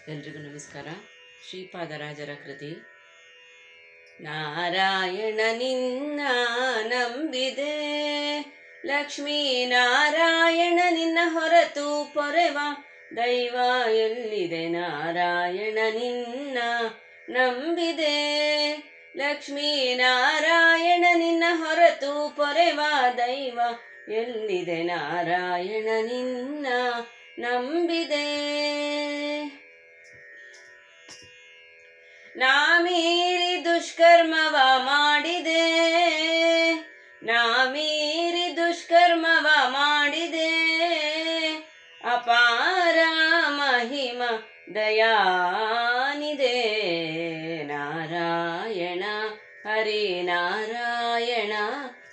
ಎಲ್ರಿಗೂ ನಮಸ್ಕಾರ. ಶ್ರೀಪಾದರಾಜರ ಕೃತಿ. ನಾರಾಯಣ ನಿನ್ನ ನಂಬಿದೆ, ಲಕ್ಷ್ಮೀ ನಾರಾಯಣ ನಿನ್ನ ಹೊರತು ಪೊರೆವ ದೈವ ಎಲ್ಲಿದೆ. ನಾರಾಯಣ ನಿನ್ನ ನಂಬಿದೆ, ಲಕ್ಷ್ಮೀ ನಾರಾಯಣ ನಿನ್ನ ಹೊರತು ಪೊರೆವ ದೈವ ಎಲ್ಲಿದೆ. ನಾರಾಯಣ ನಿನ್ನ ನಂಬಿದೆ. ನಾ ಮೀರಿ ದುಷ್ಕರ್ಮವ ಮಾಡಿದೆ, ನಾ ಮೀರಿ ದುಷ್ಕರ್ಮವ ಮಾಡಿದೆ, ಅಪಾರ ಮಹಿಮ ದಯಾನಿದೆ. ನಾರಾಯಣ ಹರಿ ನಾರಾಯಣ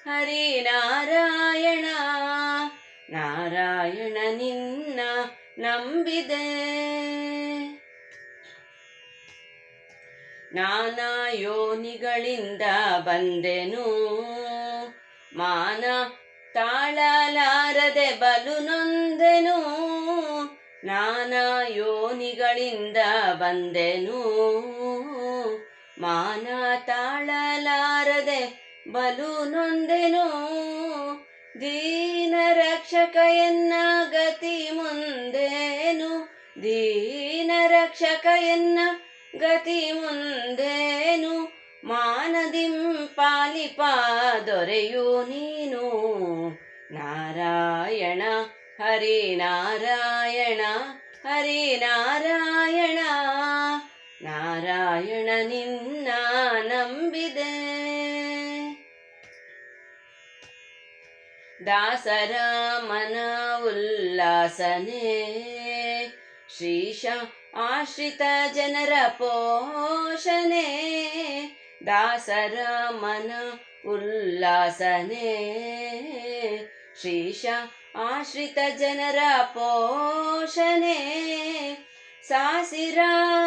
ಹರಿ ನಾರಾಯಣ, ನಾರಾಯಣ ನಿನ್ನ ನಂಬಿದೆ. ನಾನಾ ಯೋನಿಗಳಿಂದ ಬಂದೆನು, ಮಾನ ತಾಳಲಾರದೆ ಬಲು ನೊಂದೆನು. ನಾನಾ ಯೋನಿಗಳಿಂದ ಬಂದೆನು, ಮಾನ ತಾಳಲಾರದೆ ಬಲು ನೊಂದೆನು. ದೀನ ರಕ್ಷಕ ಎನ್ನ ಗತಿ ಮುಂದೇನು, ದೀನ ರಕ್ಷಕ ಎನ್ನ ಗತಿ ಮುಂದೇನು. ಮಾನದಿಂ ಪಾಲಿಪ ದೊರೆಯು ನೀನು. ನಾರಾಯಣ ಹರಿ ನಾರಾಯಣ ಹರಿ ನಾರಾಯಣ, ನಾರಾಯಣ ನಿನ್ನ ನಂಬಿದೆ. ದಾಸರ ಮನ ಉಲ್ಲಾಸನೆ, ಶ್ರೀಶ ಆಶ್ರಿತ ಜನರ ಪೋಷಣೆ. ದಾಸರ ಮನ ಉಲ್ಲಾಸನೆ, ಶ್ರೀಶ ಆಶ್ರಿತ ಜನರ ಪೋಷಣೆ. ಸಾಸಿರ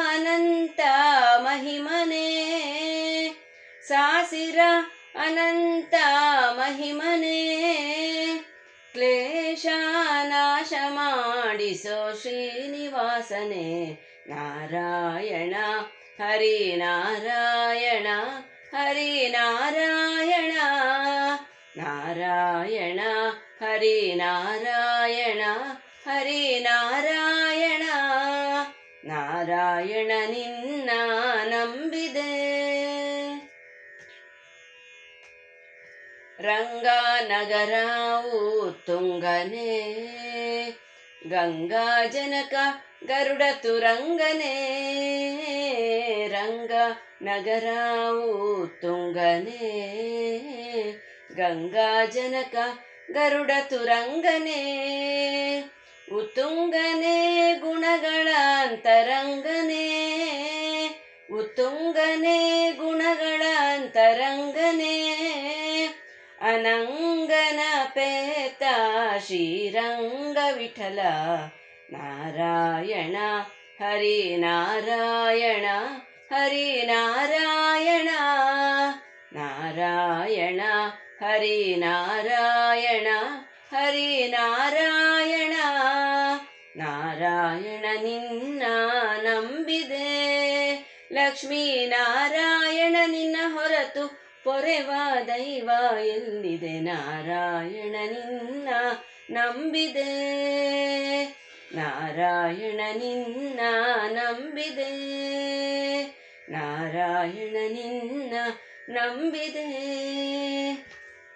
ಅನಂತ ಮಹಿಮನೆ, ಸಾಸಿರ ಅನಂತ ಮಹಿಮನೆ. ಕ್ಲೇಶ ನಾಶ ಮಾಡಿಸೋ ಶ್ರೀನಿವಾಸನೆ. ನಾರಾಯಣ ಹರಿ ನಾರಾಯಣ ಹರಿ ನಾರಾಯಣ, ನಾರಾಯಣ ಹರಿ ನಾರಾಯಣ ಹರಿ ನಾರಾಯಣ, ನಾರಾಯಣ ನಿನ್ನ ನಂಬಿದೆ. ರಂಗಾನಗರವು ತುಂಗನೆ, ಗಂಗಾ ಜನಕ ಗರುಡ ತುರಂಗನೆ. ರಂಗ ನಗರವು ತುಂಗನೆ, ಗಂಗಾ ಜನಕ ಗರುಡ ತುರಂಗನೆ. ಉತ್ತುಂಗನೆ ಗುಣಗಳ ಅಂತರಂಗನೆ, ಉತ್ತುಂಗನೆ ಗುಣಗಳ ಅಂತರಂಗನೆ. ಅನಂಗನ ಪೇತ ಶ್ರೀರಂಗ ವಿಠಲ. ನಾರಾಯಣ ಹರಿ ನಾರಾಯಣ ಹರಿ ನಾರಾಯಣ, ನಾರಾಯಣ ಹರಿ ನಾರಾಯಣ ಹರಿ ನಾರಾಯಣ, ನಾರಾಯಣ ನಿನ್ನ ನಂಬಿದೆ. ಲಕ್ಷ್ಮೀ ನಾರಾಯಣ ನಿನ್ನ ಹೊರತು ಪೊರೆವ ದೈವ ಎಲ್ಲಿದೆ. ನಾರಾಯಣ ನಿನ್ನ ನಂಬಿದೆ, ನಾರಾಯಣ ನಿನ್ನ ನಂಬಿದೆ, ನಾರಾಯಣ ನಿನ್ನ ನಂಬಿದೆ.